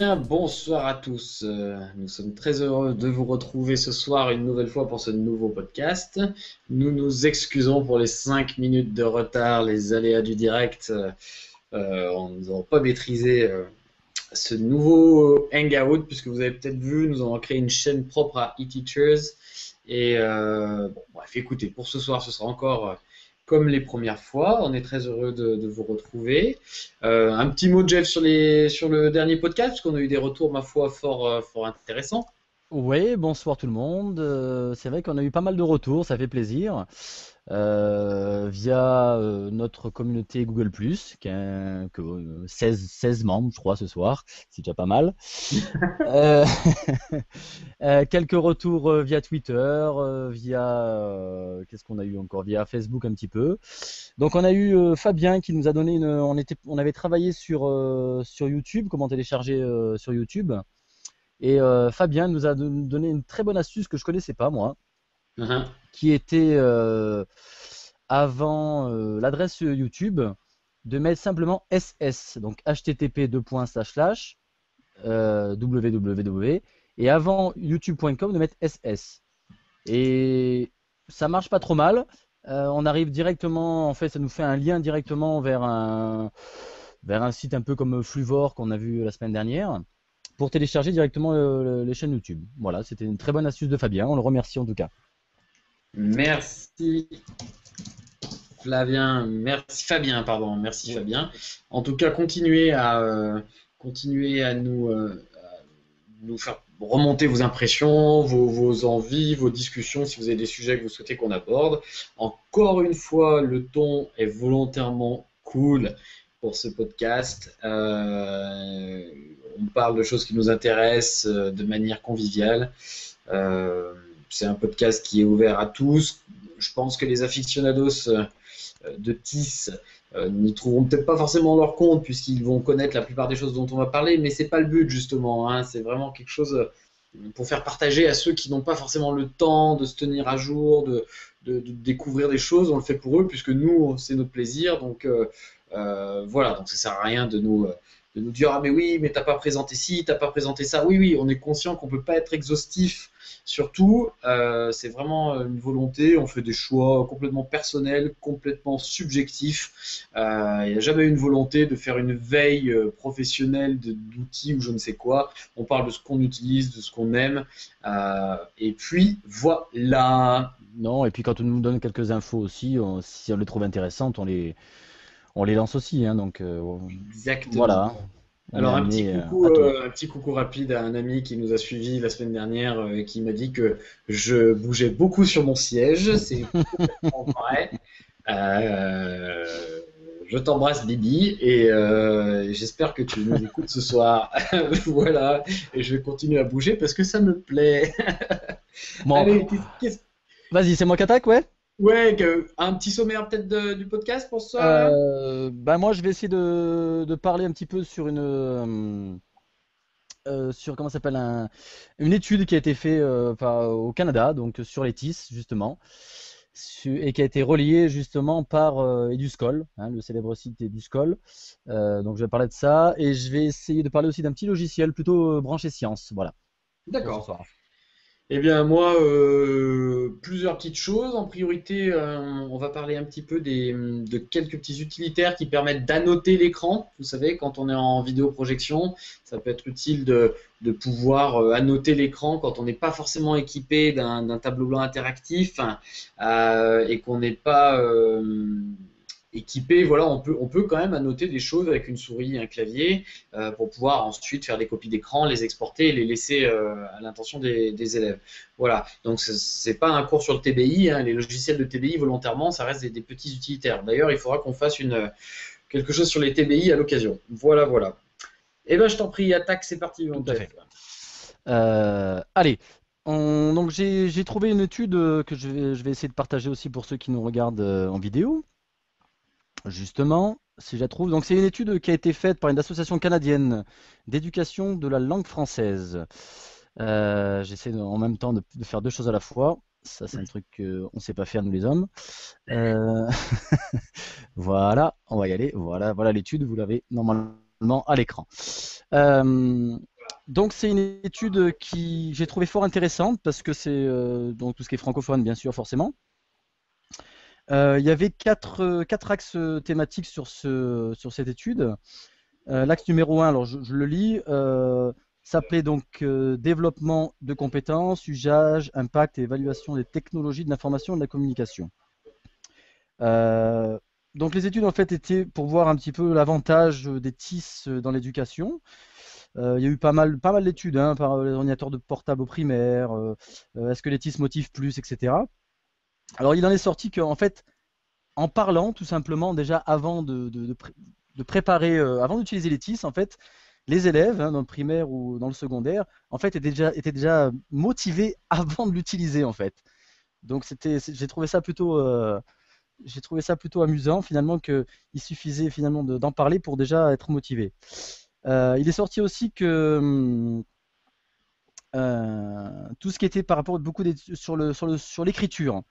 Bien, bonsoir à tous. Nous sommes très heureux de vous retrouver ce soir une nouvelle fois pour ce nouveau podcast. Nous nous excusons pour les 5 minutes de retard, les aléas du direct. Nous n'avons pas maîtrisé ce nouveau Hangout, puisque vous avez peut-être vu, nous avons créé une chaîne propre à eTeachers. Et bon, bref, écoutez, pour ce soir, ce sera encore comme les premières fois. On est très heureux de vous retrouver. Un petit mot, Jeff, sur le dernier podcast, parce qu'on a eu des retours, ma foi, fort intéressants. Oui, bonsoir tout le monde. C'est vrai qu'on a eu pas mal de retours, ça fait plaisir. Via notre communauté Google+, que 16 membres, je crois, ce soir. C'est déjà pas mal. Euh, quelques retours via Twitter, qu'est-ce qu'on a eu encore? Via Facebook un petit peu. Donc on a eu Fabien qui nous a donné on avait travaillé sur YouTube, comment télécharger sur YouTube. Et Fabien nous a donné une très bonne astuce que je connaissais pas moi, Mhm. qui était avant l'adresse YouTube de mettre simplement SS, donc http:// www, et avant youtube.com de mettre SS. Et ça marche pas trop mal. On arrive directement, en fait, ça nous fait un lien directement vers un site un peu comme Fluvor qu'on a vu la semaine dernière, pour télécharger directement les chaînes YouTube. Voilà, c'était une très bonne astuce de Fabien, on le remercie en tout cas. Merci Flavien, merci Fabien, pardon, merci Fabien. En tout cas, continuez à nous faire remonter vos impressions, vos envies, vos discussions, si vous avez des sujets que vous souhaitez qu'on aborde. Encore une fois, le ton est volontairement cool pour ce podcast. On parle de choses qui nous intéressent de manière conviviale. Euh, c'est un podcast qui est ouvert à tous. Je pense que les aficionados de TIS n'y trouveront peut-être pas forcément leur compte puisqu'ils vont connaître la plupart des choses dont on va parler, mais c'est pas le but justement, hein. C'est vraiment quelque chose pour faire partager à ceux qui n'ont pas forcément le temps de se tenir à jour, de découvrir des choses. On le fait pour eux puisque nous, c'est notre plaisir. Donc voilà, donc ça sert à rien de nous dire ah mais oui, mais t'as pas présenté ci, t'as pas présenté ça. Oui, oui, on est conscient qu'on peut pas être exhaustif. Surtout, c'est vraiment une volonté. On fait des choix complètement personnels, complètement subjectifs. Il n'y a jamais eu une volonté de faire une veille professionnelle d'outils ou je ne sais quoi. On parle de ce qu'on utilise, de ce qu'on aime. Et puis, voilà. Non, et puis quand on nous donne quelques infos aussi, si on les trouve intéressantes, on les lance aussi, hein, donc Exactement. voilà, on est Alors amené à tout. un petit coucou rapide à un ami qui nous a suivis la semaine dernière et qui m'a dit que je bougeais beaucoup sur mon siège. C'est complètement vrai. Euh, je t'embrasse Bibi et j'espère que tu nous écoutes ce soir. Voilà, et je vais continuer à bouger parce que ça me plaît. Bon, Allez, vas-y, c'est moi qui attaque, ouais. ouais, un petit sommaire peut-être du podcast pour ce soir là. Ben moi, je vais essayer de parler un petit peu sur comment ça s'appelle une étude qui a été faite au Canada, donc sur les TIS justement, et qui a été reliée justement par Eduscol, hein, le célèbre site Eduscol. Donc je vais parler de ça et je vais essayer de parler aussi d'un petit logiciel plutôt branché science, voilà, pour ce D'accord. soir. Eh bien, moi, plusieurs petites choses. En priorité, on va parler un petit peu de quelques petits utilitaires qui permettent d'annoter l'écran. Vous savez, quand on est en vidéoprojection, ça peut être utile de pouvoir annoter l'écran quand on n'est pas forcément équipé d'un tableau blanc interactif hein, et qu'on n'est pas équipé. Voilà, on peut quand même annoter des choses avec une souris et un clavier pour pouvoir ensuite faire des copies d'écran, les exporter et les laisser à l'intention des élèves. Voilà, donc c'est pas un cours sur le TBI, hein. Les logiciels de TBI volontairement, ça reste des petits utilitaires. D'ailleurs, il faudra qu'on fasse quelque chose sur les TBI à l'occasion. Voilà, voilà. Eh ben, je t'en prie, attaque, c'est parti, mon Tout à Jeff. fait. Allez, donc j'ai trouvé une étude que je vais essayer de partager aussi pour ceux qui nous regardent en vidéo. Justement, si je la trouve. Donc, c'est une étude qui a été faite par une association canadienne d'éducation de la langue française. J'essaie en même temps de faire deux choses à la fois. Ça, c'est un truc qu'on ne sait pas faire, nous les hommes. Euh, Voilà, on va y aller. Voilà, voilà l'étude, vous l'avez normalement à l'écran. Euh, Donc c'est une étude qui j'ai trouvé fort intéressante parce que c'est donc tout ce qui est francophone bien sûr forcément. Il y avait quatre axes thématiques sur cette étude. L'axe numéro 1, alors je le lis, s'appelait donc développement de compétences, usage, impact et évaluation des technologies de l'information et de la communication. Donc les études en fait étaient pour voir un petit peu l'avantage des TIS dans l'éducation. Il y a eu pas mal d'études par les ordinateurs de portable au primaire, est-ce que les TIS motivent plus, etc. Alors il en est sorti qu'en fait, en parlant tout simplement déjà avant de préparer, avant d'utiliser les TIS, en fait, les élèves dans le primaire ou dans le secondaire, en fait, étaient déjà motivés avant de l'utiliser en fait. Donc j'ai trouvé ça plutôt amusant finalement qu'il suffisait finalement d'en parler pour déjà être motivé. Il est sorti aussi que tout ce qui était par rapport à beaucoup sur l'écriture.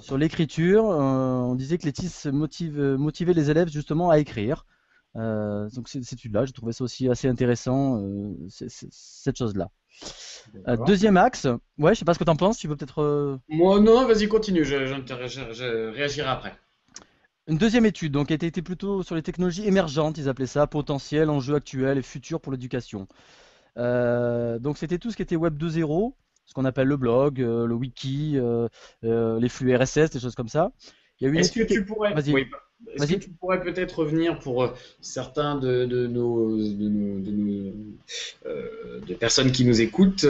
Sur l'écriture, on disait que les TIS motivaient les élèves justement à écrire. Donc cette étude-là, j'ai trouvé ça aussi assez intéressant, cette chose-là. Deuxième axe, ouais, je sais pas ce que tu en penses, tu peux peut-être... Moi, non, vas-y, continue, je réagirai après. Une deuxième étude, donc, était plutôt sur les technologies émergentes, ils appelaient ça, potentiels, enjeux actuels et futurs pour l'éducation. Donc c'était tout ce qui était Web 2.0, ce qu'on appelle le blog, le wiki, les flux RSS, des choses comme ça. Il y a eu une Est-ce que étude... tu pourrais, Vas-y, oui, est-ce que vas-y. tu pourrais peut-être revenir pour certains de personnes qui nous écoutent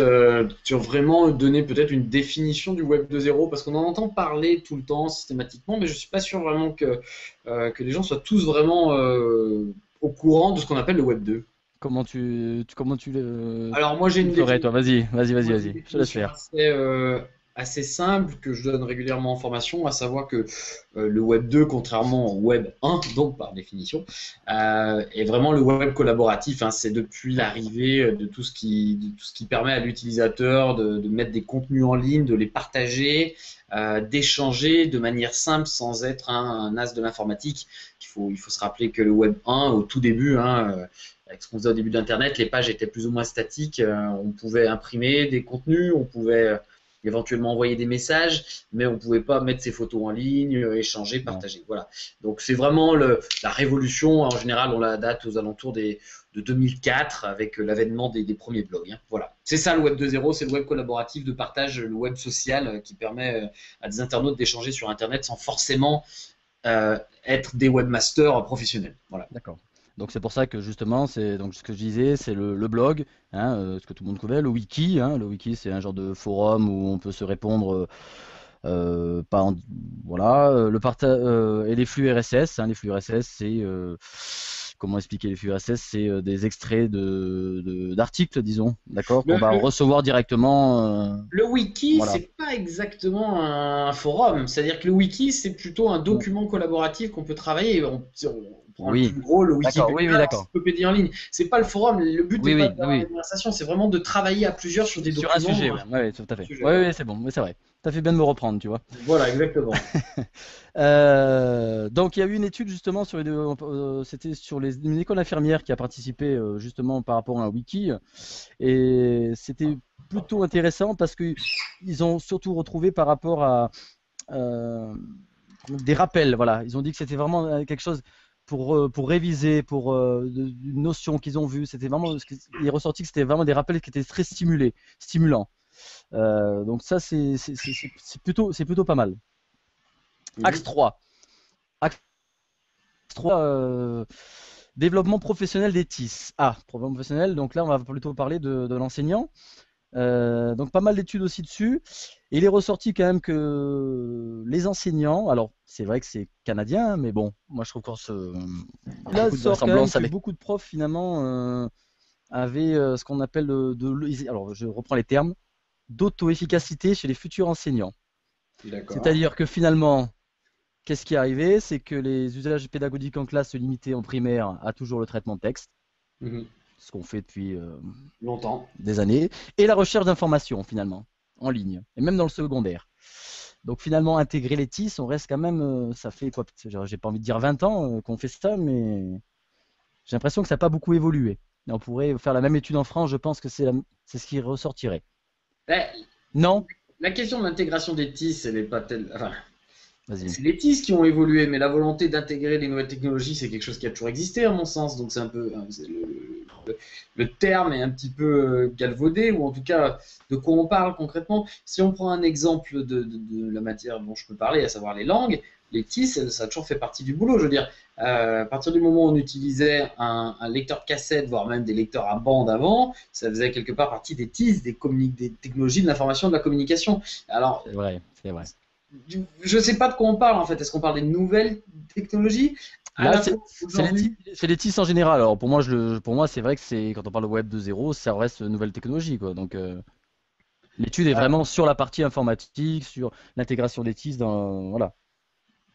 sur vraiment donner peut-être une définition du Web 2.0 parce qu'on en entend parler tout le temps systématiquement, mais je suis pas sûr vraiment que les gens soient tous vraiment au courant de ce qu'on appelle le Web 2. Comment tu Alors moi j'ai le une ferais, toi? définition. Moi, j'ai une Vas-y. Je te laisse définition faire. assez simple que je donne régulièrement en formation, à savoir que le Web 2, contrairement au Web 1, donc par définition, est vraiment le web collaboratif. Hein. C'est depuis l'arrivée de tout ce qui permet à l'utilisateur de mettre des contenus en ligne, de les partager, d'échanger de manière simple sans être un as de l'informatique. Il faut se rappeler que le Web 1, au tout début, avec ce qu'on faisait au début d'Internet, les pages étaient plus ou moins statiques. On pouvait imprimer des contenus, on pouvait éventuellement envoyer des messages, mais on ne pouvait pas mettre ses photos en ligne, échanger, Non. partager. Voilà. Donc c'est vraiment la révolution. En général, on la date aux alentours de 2004 avec l'avènement des premiers blogs. Hein. Voilà. C'est ça le Web 2.0, c'est le web collaboratif de partage, le web social qui permet à des internautes d'échanger sur Internet sans forcément être des webmasters professionnels. Voilà. D'accord. Donc c'est pour ça que justement, c'est donc ce que je disais, c'est le blog, ce que tout le monde connaît, le wiki. Le wiki, c'est un genre de forum où on peut se répondre, pas en- voilà, et les flux RSS. Les flux RSS, c'est comment expliquer les flux RSS? C'est des extraits d'articles, disons, d'accord, qu'on Le, va le, recevoir directement. Le wiki, Voilà. c'est pas exactement un forum. C'est-à-dire que le wiki, c'est plutôt un document collaboratif qu'on peut travailler. On prend le Oui. plus gros, le D'accord. Wikipédia, Oui, d'accord. l'encyclopédie en ligne. C'est pas le forum. Le but n'est Oui, pas oui, d'avoir des oui. conversations, c'est vraiment de travailler à plusieurs sur des Sur un documents. sujet, ouais, ouais, tout à fait. Sujet, Oui, voilà. oui, c'est bon, mais c'est vrai. Ça fait bien de me reprendre, tu vois. Voilà, exactement. Donc il y a eu une étude justement c'était sur une école infirmière qui a participé justement par rapport à un wiki et c'était plutôt intéressant parce que ils ont surtout retrouvé par rapport à euh, des rappels. Voilà, ils ont dit que c'était vraiment quelque chose pour réviser, une notion qu'ils ont vue. C'était vraiment, il est ressorti que c'était vraiment des rappels qui étaient très stimulants. Donc ça c'est plutôt pas mal. Axe Mhm. 3. Axe 3, développement professionnel des TIS. Ah, développement professionnel, donc là on va plutôt parler de l'enseignant. Donc pas mal d'études aussi dessus. Et il est ressorti quand même que les enseignants, alors c'est vrai que c'est canadien, mais bon, moi je trouve qu'on se... Là beaucoup de sort quand même vraisemblance que Allez. beaucoup de profs finalement avaient ce qu'on appelle alors je reprends les termes, d'auto-efficacité chez les futurs enseignants. D'accord. C'est-à-dire que finalement, qu'est-ce qui est arrivé? C'est que les usages pédagogiques en classe se limitaient en primaire à toujours le traitement de texte, Mhm. ce qu'on fait depuis Longtemps. des années, et la recherche d'informations finalement, en ligne, et même dans le secondaire. Donc finalement, intégrer les TIS, on reste quand même, ça fait quoi? J'ai pas envie de dire 20 ans qu'on fait ça, mais j'ai l'impression que ça n'a pas beaucoup évolué. Et on pourrait faire la même étude en France, je pense que c'est ce qui ressortirait. Ben, Non? la question de l'intégration des TIS, elle n'est pas telle. Enfin, Vas-y. c'est les TIS qui ont évolué, mais la volonté d'intégrer les nouvelles technologies, c'est quelque chose qui a toujours existé, à mon sens. Donc c'est un peu. Le terme est un petit peu galvaudé, ou en tout cas, de quoi on parle concrètement. Si on prend un exemple de la matière dont je peux parler, à savoir les langues, les TIS, ça a toujours fait partie du boulot. Je veux dire, à partir du moment où on utilisait un lecteur cassette, voire même des lecteurs à bande avant, ça faisait quelque part partie des TIS, des technologies de l'information, de la communication. Alors, C'est vrai, c'est vrai. je ne sais pas de quoi on parle en fait. Est-ce qu'on parle des nouvelles technologies à Là, la fois aujourd'hui? c'est les TIS en général. Alors pour moi, c'est vrai que c'est quand on parle de Web 2.0, ça reste une nouvelle technologie, quoi. Donc l'étude est vraiment sur la partie informatique, sur l'intégration des TIS dans voilà.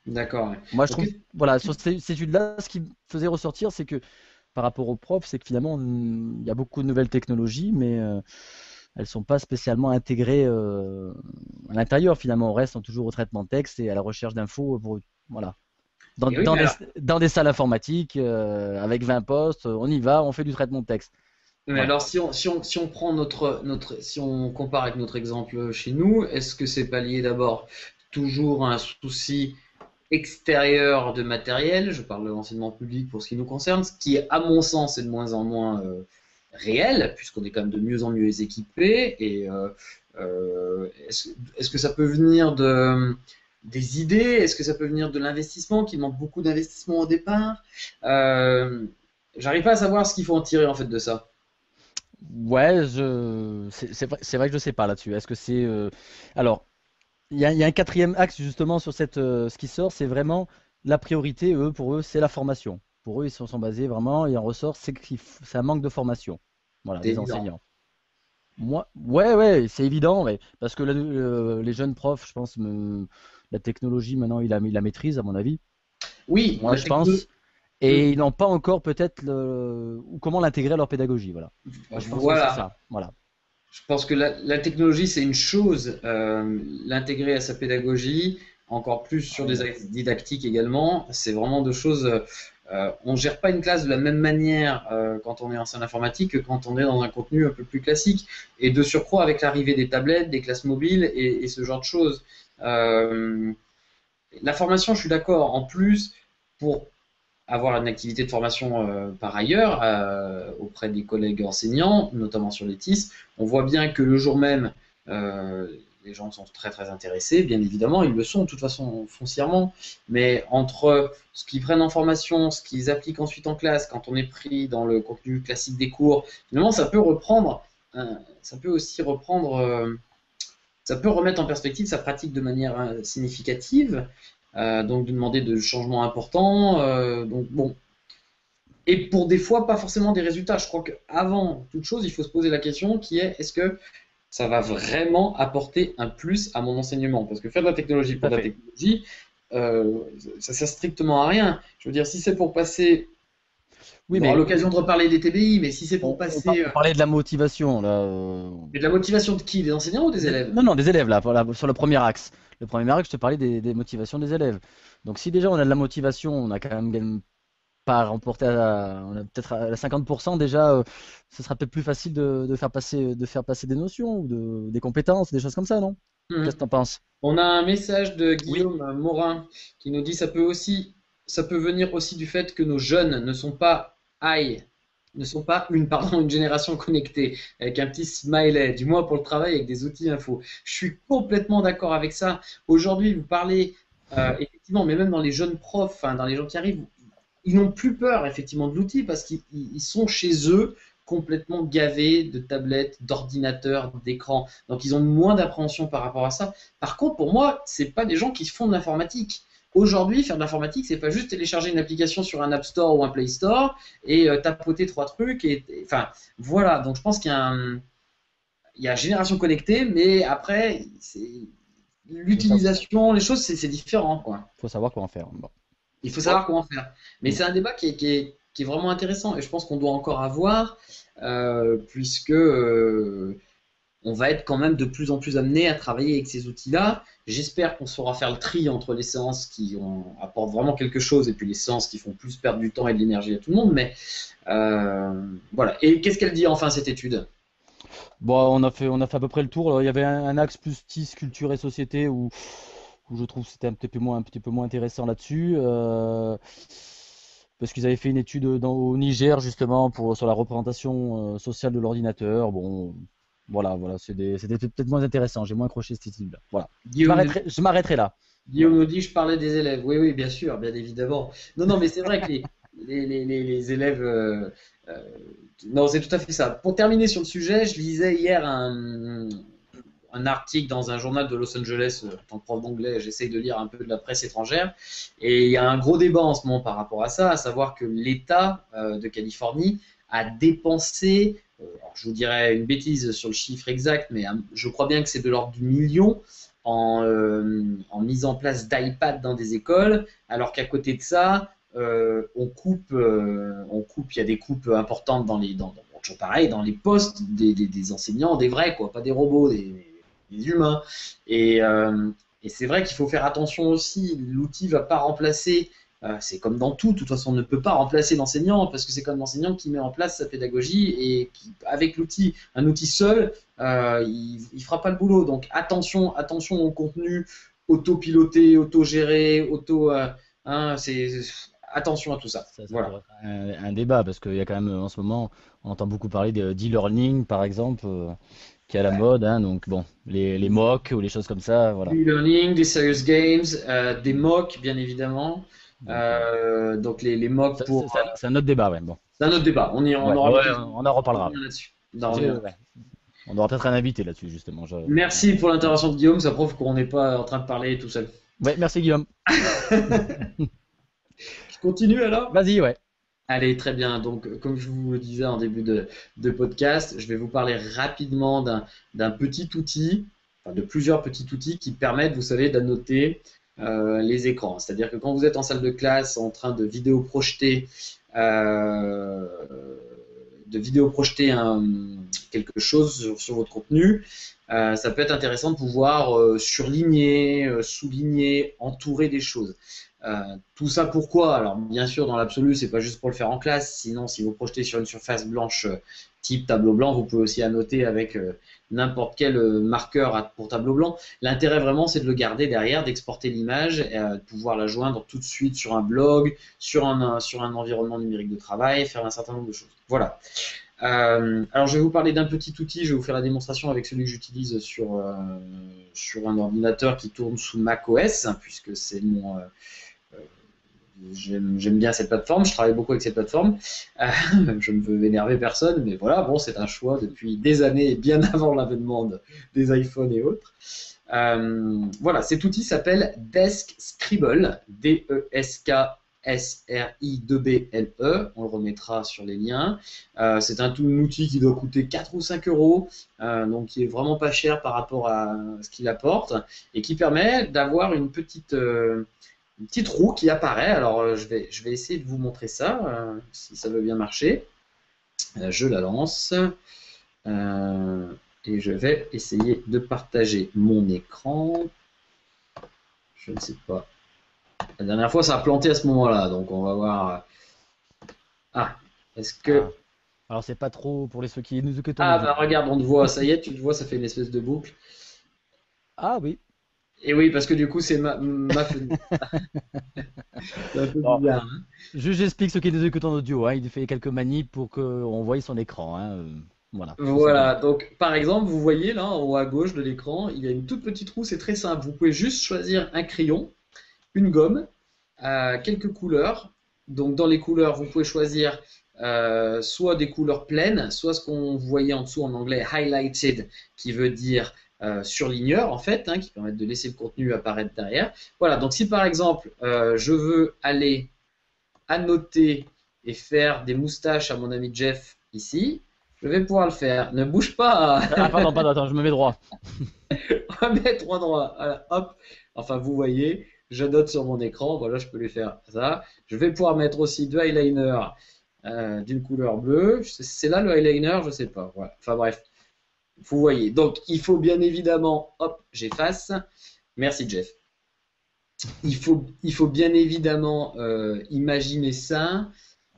D'accord. Ouais. Moi, je Ok. trouve, voilà, sur cette étude-là, ce qui me faisait ressortir, c'est que par rapport aux profs, c'est que finalement, il y a beaucoup de nouvelles technologies, mais elles sont pas spécialement intégrées à l'intérieur. Finalement, on reste toujours au traitement de texte et à la recherche d'infos pour, voilà. Dans, Et oui, dans mais des, alors, dans des salles informatiques, avec 20 postes, on y va, on fait du traitement de texte. mais Voilà. alors, si on prend si on compare avec notre exemple chez nous, est-ce que c'est pas lié d'abord toujours à un souci extérieur de matériel? Je parle de l'enseignement public pour ce qui nous concerne, ce qui, à mon sens, est de moins en moins réel, puisqu'on est quand même de mieux en mieux équipé. Et est-ce que ça peut venir des idées? Est-ce que ça peut venir de l'investissement, qui manque beaucoup d'investissement au départ? Euh, J'arrive pas à savoir ce qu'il faut en tirer en fait de ça. Ouais, c'est vrai que je sais pas là-dessus. Est-ce que c'est alors il y a un quatrième axe justement sur ce qui sort, c'est vraiment la priorité. Pour eux, c'est la formation. Pour eux, ils sont basés vraiment et en ressort, c'est un manque de formation. Voilà, C'est des évident. enseignants. Moi, ouais, ouais, c'est évident, ouais, parce que les jeunes profs, je pense, la technologie maintenant, ils la maîtrisent à mon avis. Oui, Moi, la je techno. pense. Et ils n'ont pas encore peut-être ou comment l'intégrer à leur pédagogie. Voilà. Moi, je pense que c'est Voilà. ça. Voilà. Je pense que la technologie, c'est une chose, l'intégrer à sa pédagogie, encore plus sur des axes didactiques également, c'est vraiment deux choses. On ne gère pas une classe de la même manière quand on est en salle informatique que quand on est dans un contenu un peu plus classique. Et de surcroît, avec l'arrivée des tablettes, des classes mobiles et ce genre de choses. Euh, la formation, je suis d'accord. En plus, pour avoir une activité de formation par ailleurs auprès des collègues enseignants, notamment sur les TIS. On voit bien que le jour même, euh, les gens sont très très intéressés, bien évidemment, ils le sont de toute façon foncièrement, mais entre ce qu'ils prennent en formation, ce qu'ils appliquent ensuite en classe, quand on est pris dans le contenu classique des cours, finalement ça peut reprendre, ça peut aussi reprendre, ça peut remettre en perspective sa pratique de manière significative, donc de demander de changements importants. Donc bon, et pour des fois pas forcément des résultats. Je crois qu'avant toute chose, il faut se poser la question qui est est-ce que ça va vraiment apporter un plus à mon enseignement? Parce que faire de la technologie Tout pour à de la fait. technologie, ça sert strictement à rien. Je veux dire, si c'est pour passer, Oui, on aura mais l'occasion de reparler des TBI, mais si c'est pour passer, on parlait de la motivation là. mais de la motivation de qui? Des enseignants ou des élèves? Non, non, des élèves là, voilà, sur le premier axe. Le premier axe, je te parlais des motivations des élèves. Donc si déjà on a de la motivation, on a quand même pas remporté on a peut-être à 50% déjà, ce sera peut-être plus facile de faire passer des notions ou des compétences, des choses comme ça, non? Qu'est-ce Hmm. que tu en penses? On a un message de Oui. Guillaume Morin qui nous dit ça peut venir aussi du fait que nos jeunes ne sont pas ne sont pas une génération connectée avec un petit smiley, du moins pour le travail avec des outils info. Je suis complètement d'accord avec ça. Aujourd'hui, vous parlez effectivement, mais même dans les jeunes profs, hein, dans les gens qui arrivent, ils n'ont plus peur effectivement de l'outil parce qu'ils sont chez eux complètement gavés de tablettes, d'ordinateurs, d'écrans. Donc ils ont moins d'appréhension par rapport à ça. Par contre, pour moi, c'est pas des gens qui font de l'informatique. Aujourd'hui, faire de l'informatique, c'est pas juste télécharger une application sur un App Store ou un Play Store et tapoter trois trucs. Enfin, voilà. Donc je pense il y a génération connectée, mais après, Faut savoir, l'utilisation, les choses, c'est différent, quoi. faut savoir quoi en faire. Bon. Il faut Bon. savoir comment faire. Mais Mm. c'est un débat qui est vraiment intéressant et je pense qu'on doit encore avoir, puisque on va être quand même de plus en plus amené à travailler avec ces outils-là. J'espère qu'on saura faire le tri entre les séances qui apportent vraiment quelque chose et puis les séances qui font plus perdre du temps et de l'énergie à tout le monde. Mais voilà. Et qu'est-ce qu'elle dit enfin cette étude? Bon, on a fait à peu près le tour. Alors, il y avait un axe plus TIS, culture et société où je trouve que c'était un petit peu moins intéressant là-dessus. Parce qu'ils avaient fait une étude au Niger justement sur la représentation sociale de l'ordinateur. Bon, voilà, c'était peut-être moins intéressant. J'ai moins accroché cette étude-là. Voilà. Je Guillaume m'arrêterai, je m'arrêterai là. Guillaume Voilà. nous dit, je parlais des élèves. Oui, oui, bien sûr, bien évidemment. Non, non, mais c'est vrai que les élèves. Euh, non, c'est tout à fait ça. Pour terminer sur le sujet, je lisais hier un article dans un journal de Los Angeles. En tant que prof d'anglais, j'essaye de lire un peu de la presse étrangère. Et il y a un gros débat en ce moment par rapport à ça, à savoir que l'État de Californie a dépensé, alors je vous dirais une bêtise sur le chiffre exact, mais je crois bien que c'est de l'ordre du million en mise en place d'iPad dans des écoles, alors qu'à côté de ça, il y a des coupes importantes toujours pareil, dans les postes des enseignants, des vrais, quoi, pas des robots, des humains. Et c'est vrai qu'il faut faire attention aussi, l'outil ne va pas remplacer, c'est comme dans tout, de toute façon, on ne peut pas remplacer l'enseignant, parce que c'est comme l'enseignant qui met en place sa pédagogie, et avec l'outil, un outil seul, il ne fera pas le boulot. Donc attention, attention au contenu autopiloté, autogéré, hein, attention à tout ça. Ça Voilà. pourrait être un débat parce qu'il y a quand même en ce moment, on entend beaucoup parler d'e-learning par exemple, qui est à la mode. Hein, donc bon, les MOOC ou les choses comme ça, voilà. Du e-learning, des serious games, des mocks, bien évidemment. Donc Donc les mocks pour. c'est un autre débat, ouais. Bon, C'est un autre débat. On ouais, aura ouais, l'occasion on en de reparlera. Ouais. revenir là-dessus. On en revient. Ouais. On aura peut-être un invité là-dessus justement. Merci pour l'intervention de Guillaume. Ça prouve qu'on n'est pas en train de parler tout seul. Ouais, merci Guillaume. Je continue alors? Vas-y, ouais. Allez, très bien. Donc, comme je vous le disais en début de podcast, je vais vous parler rapidement d'un petit outil, enfin de plusieurs petits outils qui permettent, vous savez, d'annoter les écrans. C'est-à-dire que quand vous êtes en salle de classe en train euh, de vidéo-projeter quelque chose sur votre contenu, ça peut être intéressant de pouvoir surligner, souligner, entourer des choses. Tout ça pourquoi? Alors bien sûr dans l'absolu c'est pas juste pour le faire en classe, sinon si vous projetez sur une surface blanche type tableau blanc, vous pouvez aussi annoter avec n'importe quel marqueur pour tableau blanc. L'intérêt vraiment c'est de le garder derrière, d'exporter l'image, de pouvoir la joindre tout de suite sur un blog, sur un environnement numérique de travail, faire un certain nombre de choses. Voilà. Alors je vais vous parler d'un petit outil, je vais vous faire la démonstration avec celui que j'utilise sur un ordinateur qui tourne sous macOS, hein, puisque c'est j'aime bien cette plateforme, je travaille beaucoup avec cette plateforme. Je ne veux énerver personne, mais voilà, bon, c'est un choix depuis des années, bien avant l'avènement des iPhones et autres. Voilà, cet outil s'appelle Desk Scribble, D-E-S-K-S-R-I-B-L-E. On le remettra sur les liens. C'est un outil qui doit coûter 4 ou 5 euros, donc qui est vraiment pas cher par rapport à ce qu'il apporte et qui permet d'avoir une petite roue qui apparaît. Alors, je vais essayer de vous montrer ça, si ça veut bien marcher. Je la lance et je vais essayer de partager mon écran. Je ne sais pas. La dernière fois, ça a planté à ce moment-là, donc on va voir. Ah, est-ce que. Ah. Alors c'est pas trop pour ceux qui nous écoutent en Ah, audio. bah regarde, on te voit, ça y est, tu te vois, ça fait une espèce de boucle. Ah oui. Et oui, parce que du coup, c'est ma fenêtre. C'est un peu Bon, bizarre, hein. j'explique ceux qui nous écoutent en audio. Hein. Il fait quelques manips pour qu'on voie son écran. Hein. Voilà, tout simplement. Voilà, donc par exemple, vous voyez là en haut à gauche de l'écran, il y a une toute petite roue, c'est très simple. Vous pouvez juste choisir un crayon, une gomme, quelques couleurs. Donc dans les couleurs, vous pouvez choisir soit des couleurs pleines, soit ce qu'on voyait en dessous en anglais highlighted, qui veut dire surligneur en fait, hein, qui permettent de laisser le contenu apparaître derrière. Voilà, donc si par exemple je veux aller annoter et faire des moustaches à mon ami Jeff ici, je vais pouvoir le faire. Ne bouge pas. Ah pardon, attends, je me mets droit. Remettre en droit. Voilà, hop. Enfin, vous voyez, je note sur mon écran. Voilà, je peux lui faire ça. Je vais pouvoir mettre aussi deux eyeliners d'une couleur bleue. C'est là le eyeliner, je sais pas. Voilà. Enfin bref. vous voyez. Donc, il faut bien évidemment, hop, j'efface. Merci Jeff. Il faut bien évidemment imaginer ça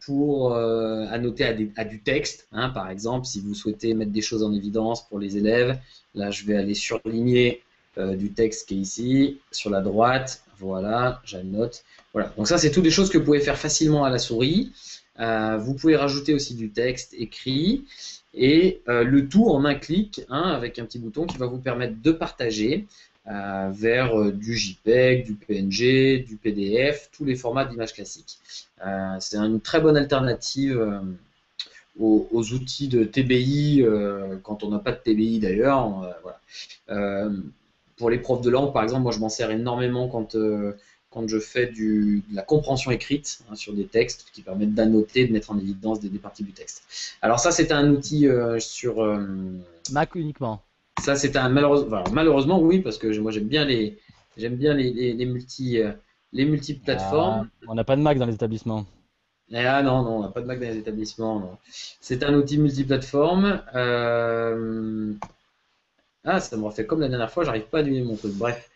pour annoter à du texte. Hein, par exemple, si vous souhaitez mettre des choses en évidence pour les élèves, là, je vais aller surligner du texte qui est ici, sur la droite. Voilà, j'annote. Voilà. Donc ça, c'est toutes des choses que vous pouvez faire facilement à la souris. Vous pouvez rajouter aussi du texte écrit et le tout en un clic, hein, avec un petit bouton qui va vous permettre de partager vers du JPEG, du PNG, du PDF, tous les formats d'images classiques. C'est une très bonne alternative aux outils de TBI, quand on n'a pas de TBI d'ailleurs. Voilà. Pour les profs de langue, par exemple, moi je m'en sers énormément quand je fais de la compréhension écrite, hein, sur des textes qui permettent d'annoter, de mettre en évidence des parties du texte. Alors ça, c'est un outil sur... Mac uniquement. Ça, c'est un malheureusement oui, parce que moi j'aime bien les multiplateformes. On n'a pas de Mac dans les établissements. Ah non, non, on n'a pas de Mac dans les établissements. Non. C'est un outil multiplateforme. Ah, ça me refait comme la dernière fois, j'arrive pas à allumer mon truc. Bref.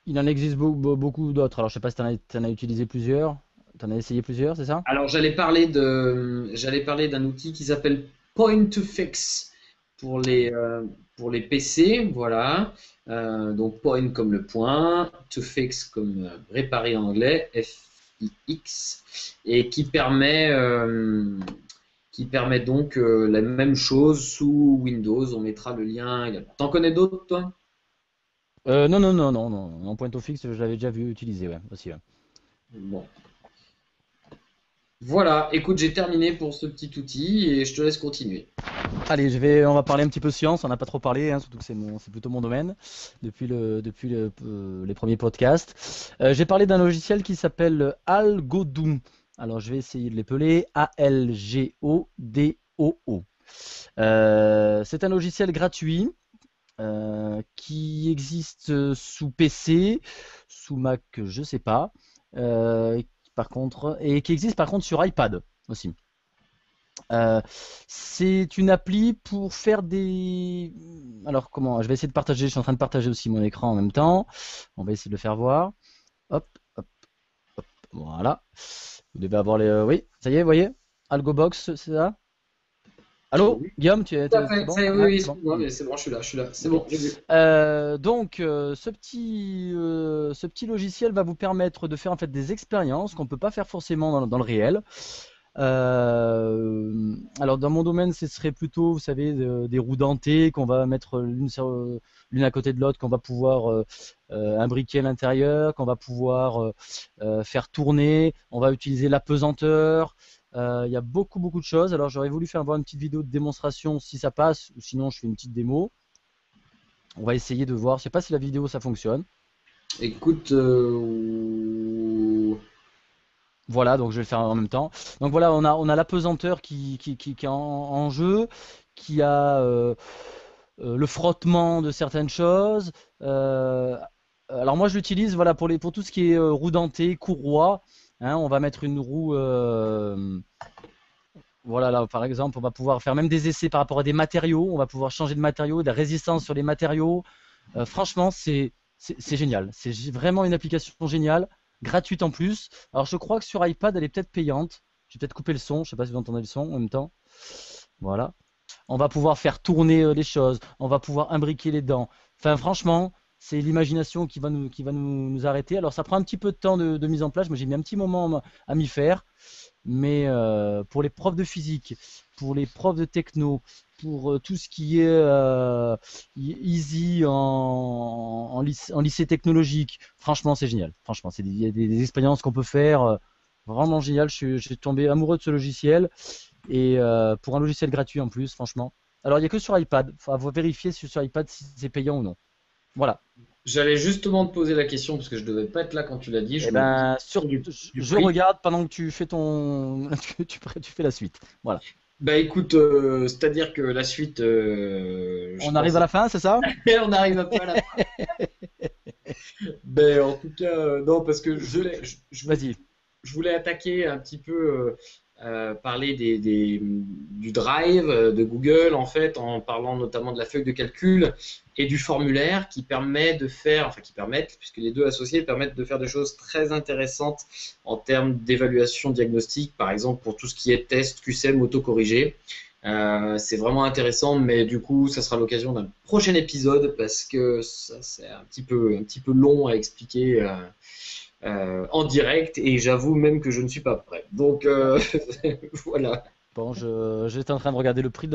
Il en existe beaucoup d'autres. Alors, je sais pas si tu en as utilisé plusieurs. Tu en as essayé plusieurs, c'est ça? Alors, j'allais parler d'un outil qui s'appelle Point2Fix pour les PC, voilà. Donc point comme le point, to fix comme réparer en anglais, F-I-X, et qui permet donc la même chose sous Windows. On mettra le lien également. T'en connais d'autres, toi? Non, non, non, non, non. En point au fixe, je l'avais déjà vu utiliser, ouais, aussi. Ouais. Bon. Voilà, écoute, j'ai terminé pour ce petit outil et je te laisse continuer. Allez, on va parler un petit peu science. On n'a pas trop parlé, hein, surtout que c'est plutôt mon domaine depuis les premiers podcasts. J'ai parlé d'un logiciel qui s'appelle Algodoo. Alors, je vais essayer de l'épeler. A-L-G-O-D-O-O. C'est un logiciel gratuit qui existe sous PC, sous Mac, je sais pas. Par contre, et qui existe par contre sur iPad aussi. C'est une appli pour faire des. Alors comment? Je vais essayer de partager. Je suis en train de partager aussi mon écran en même temps. On va essayer de le faire voir. Hop, hop, hop. Voilà. Vous devez avoir les. Oui, ça y est, vous voyez? AlgoBox, c'est ça? Allô, Oui, Guillaume, tout à c'est fait. bon? Oui, Ouais, oui, c'est bon. non, mais c'est bon, je suis là, c'est bon, j'ai vu. Donc, ce petit logiciel va vous permettre de faire en fait des expériences qu'on ne peut pas faire forcément dans le réel. Alors, dans mon domaine, ce serait plutôt, vous savez, des roues dentées qu'on va mettre l'une à côté de l'autre, qu'on va pouvoir imbriquer à l'intérieur, qu'on va pouvoir faire tourner. On va utiliser la pesanteur. Il y a beaucoup, beaucoup de choses. Alors, j'aurais voulu faire voir une petite vidéo de démonstration si ça passe, ou sinon, je fais une petite démo. On va essayer de voir. Je sais pas si la vidéo ça fonctionne. Écoute, Voilà, donc je vais le faire en même temps. Donc voilà, on a la pesanteur qui est en jeu, qui a le frottement de certaines choses. Alors moi je l'utilise voilà, pour tout ce qui est roue dentée, courroie. Hein, on va mettre une roue. Voilà, là par exemple, on va pouvoir faire même des essais par rapport à des matériaux. On va pouvoir changer de matériaux, de la résistance sur les matériaux. Franchement, c'est génial. C'est vraiment une application géniale, gratuite en plus. Alors, je crois que sur iPad, elle est peut-être payante. Je vais peut-être couper le son. Je sais pas si vous entendez le son en même temps. Voilà. On va pouvoir faire tourner les choses. On va pouvoir imbriquer les dents. Enfin, franchement, c'est l'imagination qui va nous arrêter. Alors, ça prend un petit peu de temps de mise en place. Moi, j'ai mis un petit moment à m'y faire. Mais pour les profs de physique, pour les profs de techno, pour tout ce qui est easy en lycée technologique, franchement, c'est génial. Franchement, il y a des expériences qu'on peut faire vraiment géniales. Je suis tombé amoureux de ce logiciel et pour un logiciel gratuit en plus, franchement. Alors, il n'y a que sur iPad. Il faut vérifier sur iPad si c'est payant ou non. Voilà. j'allais justement te poser la question parce que je devais pas être là quand tu l'as dit. Eh Je me pose ben, du je prix. regarde pendant que tu fais tu fais la suite. Voilà. Bah écoute, c'est-à-dire que la suite, je On arrive à pensais la fin, c'est ça? on arrive un peu à la fin. Ben, en tout cas, non, parce que Vas-y. je voulais attaquer un petit peu parler du Drive de Google, en fait, en parlant notamment de la feuille de calcul et du formulaire qui permet de faire, enfin qui permettent, puisque les deux associés permettent de faire des choses très intéressantes en termes d'évaluation diagnostique, par exemple pour tout ce qui est test QCM autocorrigé. C'est vraiment intéressant, mais du coup, ça sera l'occasion d'un prochain épisode parce que ça c'est un petit peu long à expliquer en direct et j'avoue même que je ne suis pas prêt. Donc voilà. Bon, j'étais en train de regarder le prix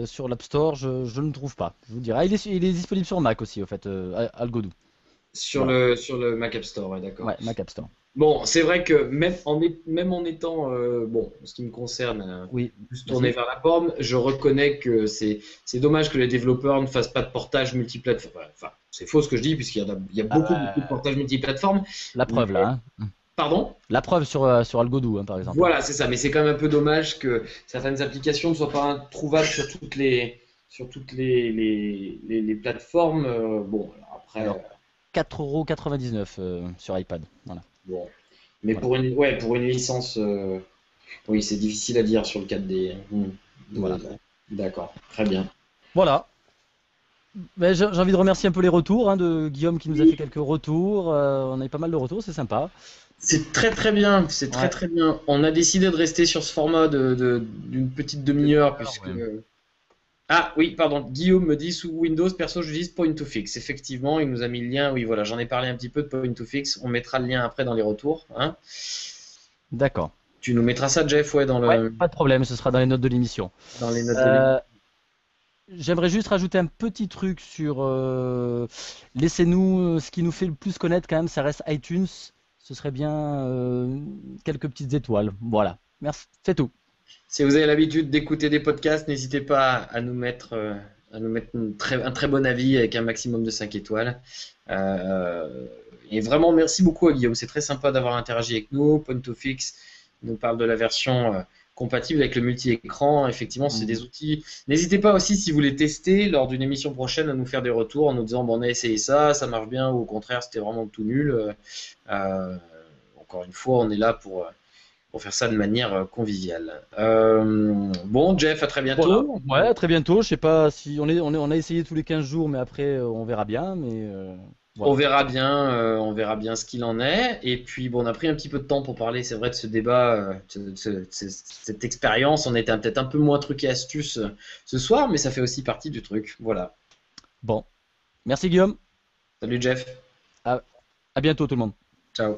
sur l'App Store, je ne le trouve pas. Je vous dirai. Ah, il est disponible sur Mac aussi, au fait, Algodoo. Sur Voilà. le Mac App Store, ouais, d'accord. Ouais, Mac App Store. Bon, c'est vrai que même en étant, bon, en ce qui me concerne, Oui, plus tourné vas-y. vers la pomme, je reconnais que c'est dommage que les développeurs ne fassent pas de portage multiplateforme. Enfin, c'est faux ce que je dis, il y a beaucoup, beaucoup de Euh, portage multiplateforme. la Mais, preuve là, hein. pardon? La preuve sur Algodoo, hein, par exemple. Voilà, c'est ça. Mais c'est quand même un peu dommage que certaines applications ne soient pas trouvables sur toutes les plateformes. Bon, alors après, Alors, 4,99 € sur iPad. Voilà. bon. Mais Voilà. pour une licence, oui, c'est difficile à dire sur le 4D. Voilà. D'accord, très bien. Voilà. Ben, j'ai envie de remercier un peu les retours hein, de Guillaume qui nous a fait quelques retours. On a eu pas mal de retours, c'est sympa. C'est très très bien, c'est très Ouais. très bien. On a décidé de rester sur ce format d'une petite demi-heure puisque. Ouais. Ah oui, pardon, Guillaume me dit sous Windows, perso, j'utilise Point to Fix. Effectivement, il nous a mis le lien. Oui, voilà, j'en ai parlé un petit peu de Point to Fix. On mettra le lien après dans les retours, hein. D'accord. Tu nous mettras ça, Jeff, ouais, Ouais, pas de problème, ce sera dans les notes de l'émission. dans les notes de l'émission. Euh, J'aimerais juste rajouter un petit truc sur laissez-nous ce qui nous fait le plus connaître quand même, ça reste iTunes. Ce serait bien quelques petites étoiles. Voilà. Merci, c'est tout. Si vous avez l'habitude d'écouter des podcasts, n'hésitez pas à nous mettre un très bon avis avec un maximum de 5 étoiles. Euh, et vraiment, merci beaucoup à Guillaume. C'est très sympa d'avoir interagi avec nous. Point2Fix nous parle de la version compatible avec le multi-écran. Effectivement, c'est des outils. N'hésitez pas aussi, si vous les testez, lors d'une émission prochaine, à nous faire des retours en nous disant bon, on a essayé ça marche bien, ou au contraire, c'était vraiment tout nul. Encore une fois, on est là pour faire ça de manière conviviale. Bon, Jeff, à très Voilà. bientôt. Ouais, à très bientôt. Je sais pas si on a essayé tous les 15 jours, mais après on verra bien. Mais voilà. On verra bien ce qu'il en est. Et puis, bon, on a pris un petit peu de temps pour parler, c'est vrai, de ce débat, cette expérience. On était peut-être un peu moins truc et astuce ce soir, mais ça fait aussi partie du truc. Voilà. Bon. Merci Guillaume. Salut, Jeff. À, à bientôt tout le monde. Ciao.